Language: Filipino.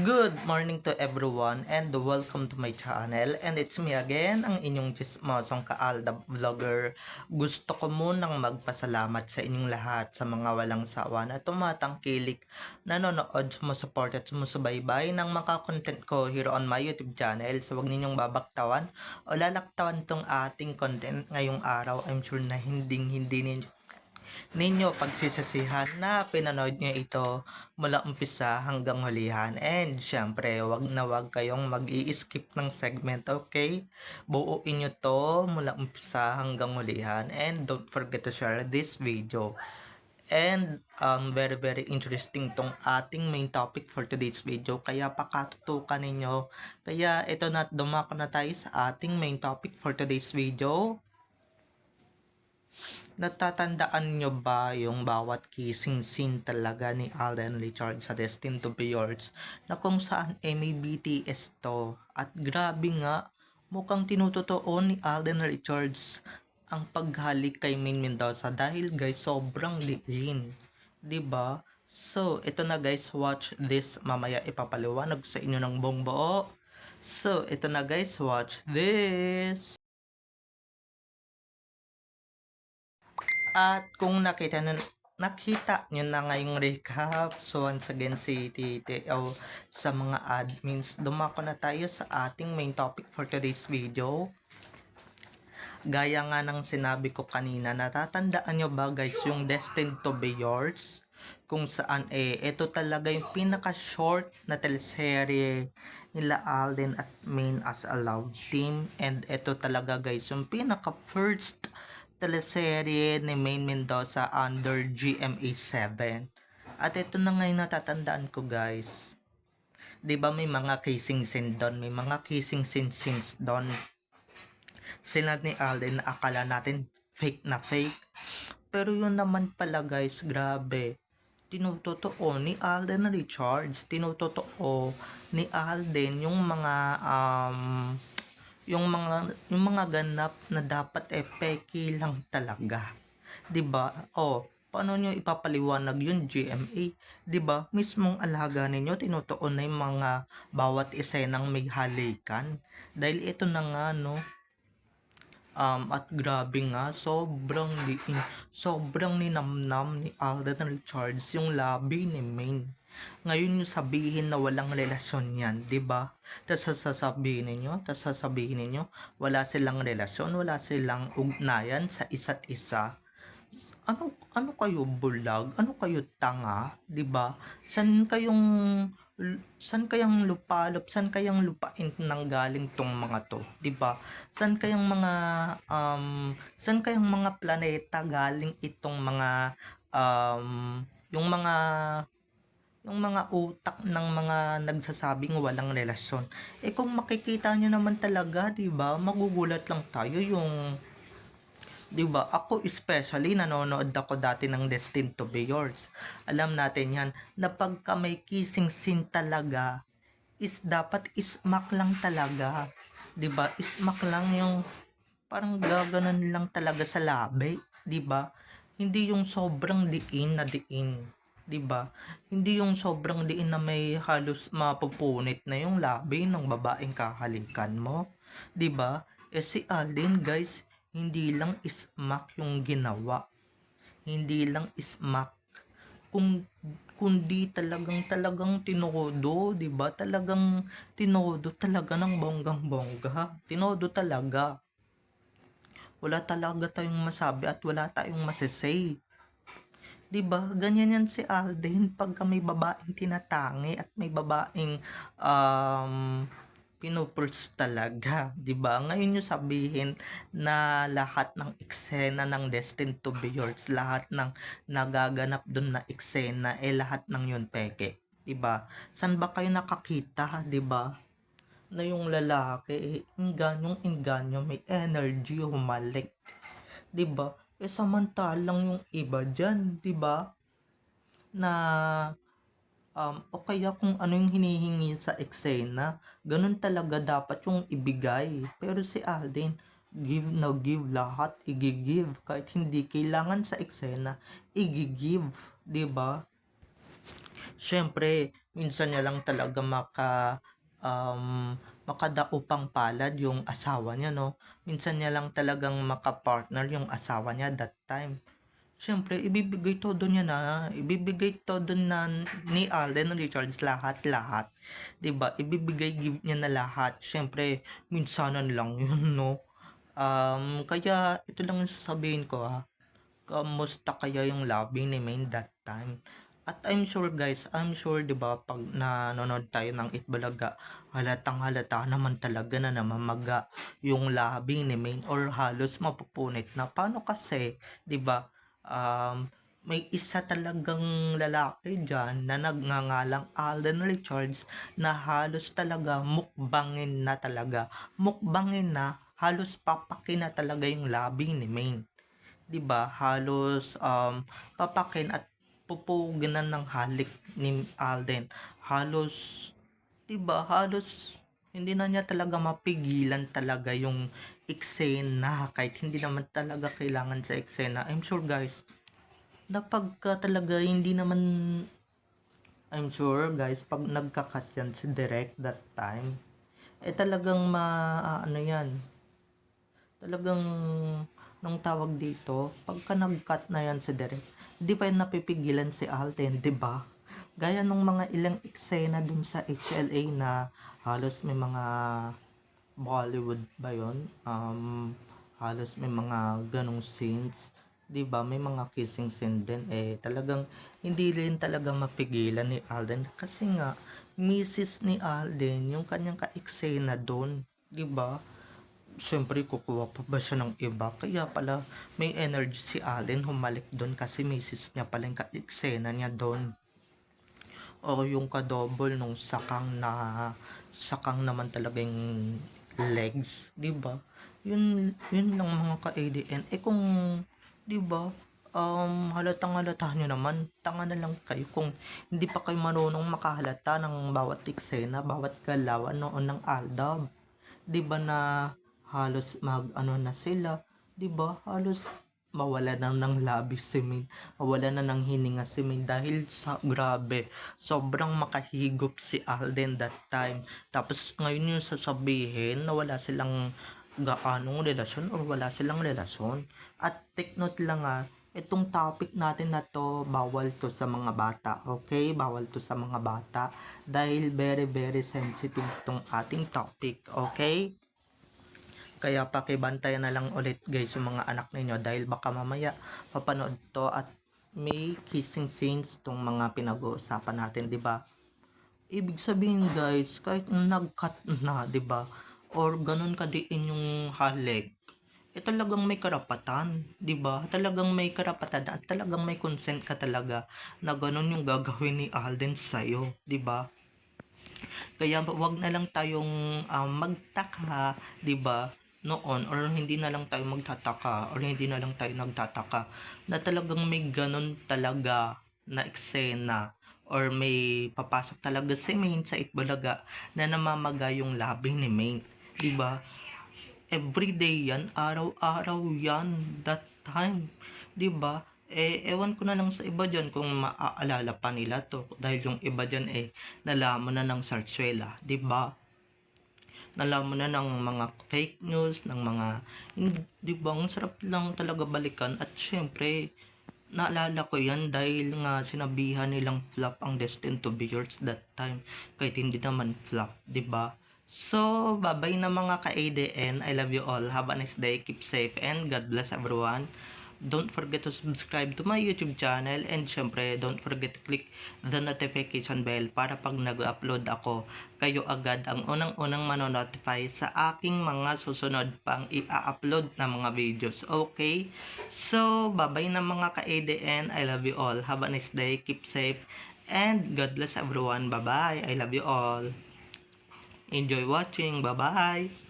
Good morning to everyone and welcome to my channel, and it's me again, ang inyong chismosong kaalda vlogger. Gusto ko munang magpasalamat sa inyong lahat sa mga walang sawa na tumatangkilik, nanonood, sumusuport at sumusubaybay ng mga content ko here on my YouTube channel. So huwag ninyong babaktawan o lalaktawan tong ating content ngayong araw. I'm sure na hindi ninyo pagsisisihan na pinanood nyo ito mula umpisa hanggang hulihan. And syempre, wag na wag kayong mag-i-skip ng segment, okay? Buuin nyo to mula umpisa hanggang hulihan. And don't forget to share this video. And very very interesting tong ating main topic for today's video, kaya pakatutukan ninyo. Kaya ito na, dumako na tayo sa ating main topic for today's video. Natatandaan nyo ba yung bawat kissing scene talaga ni Alden Richards sa Destined to Be Yours, na kung saan may BTS to, at grabe nga, mukhang tinutotoo ni Alden Richards ang paghalik kay Main Mendoza dahil guys sobrang liin, 'di ba? So ito na guys, watch this, mamaya ipapaliwanag sa inyo ng buong buo. So ito na guys, watch this. At kung nakita nyo na ngayong recap, so once again si TTO sa mga admins, dumako na tayo sa ating main topic for today's video. Gaya nga ng sinabi ko kanina, natatandaan nyo ba guys yung Destined to Be Yours? Kung saan ito talaga yung pinaka-short na teleserye nila Alden at Main as a love team. And ito talaga guys yung pinaka-first teleserye ni Main Mendoza under GMA7. At ito na ngayon natatandaan ko guys. 'Di ba may mga kissing scene doon, may mga kissing scenes doon. Sila ni Alden na akala natin fake na fake. Pero yun naman pala guys, grabe. Tinutotoo ni Alden Richards, tinutotoo ni Alden yung mga ganap na dapat peki lang talaga. 'Di ba? Paano nyo ipapaliwanag yun, GMA? 'Di ba? Mismong alaga ninyo tinutuon na yung mga bawat esenang may halikan. Dahil ito na nga no, at grabe nga, sobrang ninamnam ni Alden Richards yung labi ni Main. Ngayon yung sabihin na walang relasyon yan, 'di ba? Tapos sasabihin ninyo, wala silang relasyon, wala silang ugnayan sa isa't isa. Ano kayo, bulag? Ano kayo, tanga? 'Di ba? Saan kayang lupain nang galing tong mga to, 'di ba? Saan kayang mga planeta galing itong mga um yung mga utak ng mga nagsasabing walang relasyon. Kung makikita nyo naman talaga, 'di ba? Magugulat lang tayo yung, 'di ba? Ako especially nanonood ako dati ng Destined to Be Yours. Alam natin 'yan na pagka may kissing scene talaga is dapat ismak lang talaga. 'Di ba? Ismak lang yung parang gaganon lang talaga sa labi, 'di ba? Hindi yung sobrang diin na diin, 'di ba? Hindi yung sobrang diin na may halos mapupunit na yung labi ng babaeng kahalikan mo, 'di ba? Si Alden guys, hindi lang ismak yung ginawa. Hindi lang ismak, kung kundi talagang tinodo, 'di ba? Talagang tinodo talaga ng bonggang-bongga. Tinodo talaga. Wala talaga tayong masabi at wala tayong masasay. 'Di ba? Ganyan yan si Alden pagka may babaeng tinatangi at may babaeng pinupurse talaga, 'di ba? Ngayon yung sabihin na lahat ng eksena ng Destined to Be Yours, lahat ng nagaganap doon na eksena, lahat ng yun peke, 'di ba? San ba kayo nakakita, 'di ba? Na yung lalaki, inganyo, may energy humalik, 'di ba? Samantalang yung iba diyan, 'di ba? Na o kaya kung ano yung hinihingi sa eksena, ganun talaga dapat yung ibigay. Pero si Alden, give na give lahat, igigive. Kahit hindi kailangan sa eksena, igigive. 'Di ba? Siyempre, minsan niya lang talaga makadaupang palad yung asawa niya, no? Minsan niya lang talagang makapartner yung asawa niya that time. Siyempre, ibibigay todo na ni Alden Richards lahat-lahat. 'Di ba? Ibibigay give niya na lahat. Siyempre, minsanan lang yun, no? Kaya ito lang yung sasabihin ko, ha. Kamusta kaya yung loving ni Maine that time? At I'm sure 'di ba pag nanonood tayo ng Itbulaga, halatang halata naman talaga na namamaga yung labing ni Maine or halos mapupunit na. Paano kasi, 'di ba? May isa talagang lalaki diyan na nagngangalang Alden Richards na halos talaga mukbangin na talaga. Mukbangin na, halos papakin na talaga yung labing ni Maine. 'Di ba? Halos papakin at pupuginan ng halik ni Alden. Halos 'di ba? Halos hindi na niya talaga mapigilan talaga yung eksena kahit hindi naman talaga kailangan sa eksena. I'm sure guys, na pagka talaga hindi naman I'm sure guys, pag nagka-cut yan si Direk that time, talagang ano yan, talagang nung tawag dito, pagka nag-cut na yan si Derek, di pa yan napipigilan si Alden, di ba? Gaya nung mga ilang eksena dun sa HLA na halos may mga Bollywood ba yun? Halos may mga ganong scenes, di ba? May mga kissing scene din, talagang hindi rin talaga mapigilan ni Alden kasi nga Mrs. ni Alden yung kanyang ka-eksena doon, di ba? Siyempre kukuha pa ba siya ng iba? Kaya pala may energy si Alden humalik doon kasi misis niya pala yung ka-eksena niya doon. O yung kadouble nung sakang naman talaga yung legs, 'di ba? Yun lang mga ka-ADN. Kung 'di ba? Halatang halata nyo naman, tanga na lang kayo kung hindi pa kayo marunong makahalata ng bawat eksena, bawat galawan noon ng Aldab. 'Di ba na halos mag-ano na sila, 'di ba? Halos mawala na ng labis si Min, mawala na ng hininga si Min dahil sa grabe, sobrang makahigop si Alden that time. Tapos ngayon yung sasabihin na wala silang gaanong relasyon or wala silang relasyon. At take note lang, itong topic natin na to, bawal to sa mga bata, okay? Bawal to sa mga bata dahil very very sensitive tong ating topic, okay? Kaya pakibantayan na lang ulit guys yung mga anak ninyo dahil baka mamaya mapanood to at may kissing scenes tong mga pinag-uusapan natin, 'di ba? Ibig sabihin guys, kahit nag-cut na, 'di ba? Or ganun kadiin yung halik, talagang may karapatan, 'di ba? Talagang may karapatan at talagang may consent ka talaga na ganun yung gagawin ni Alden sa'yo, 'di ba? Kaya wag na lang tayong magtaka, 'di ba? Noon or hindi na lang tayo magtataka or hindi na lang tayo nagtataka na talagang may ganun talaga na eksena or may papasok talaga si Main sa Itbulaga na namamaga yung labi ni Main, 'di ba? Everyday yan, araw-araw yan that time, 'di ba? Ewan ko na lang sa iba dyan kung maaalala pa nila to dahil yung iba dyan nalaman na ng sarsuela, 'di ba? Nalaman na ng mga fake news, ng mga, di ba, ang sarap lang talaga balikan at syempre, naalala ko yan dahil nga sinabihan nilang flop ang Destined to Be Yours that time, kahit hindi naman flop, di ba? So, bye-bye na mga ka-ADN, I love you all, have a nice day, keep safe, and God bless everyone. Don't forget to subscribe to my YouTube channel and syempre don't forget to click the notification bell para pag nag-upload ako, kayo agad ang unang-unang manonotify sa aking mga susunod pang i-upload na mga videos. Okay? So, bye-bye na mga ka-ADN. I love you all. Have a nice day. Keep safe. And God bless everyone. Bye-bye. I love you all. Enjoy watching. Bye-bye.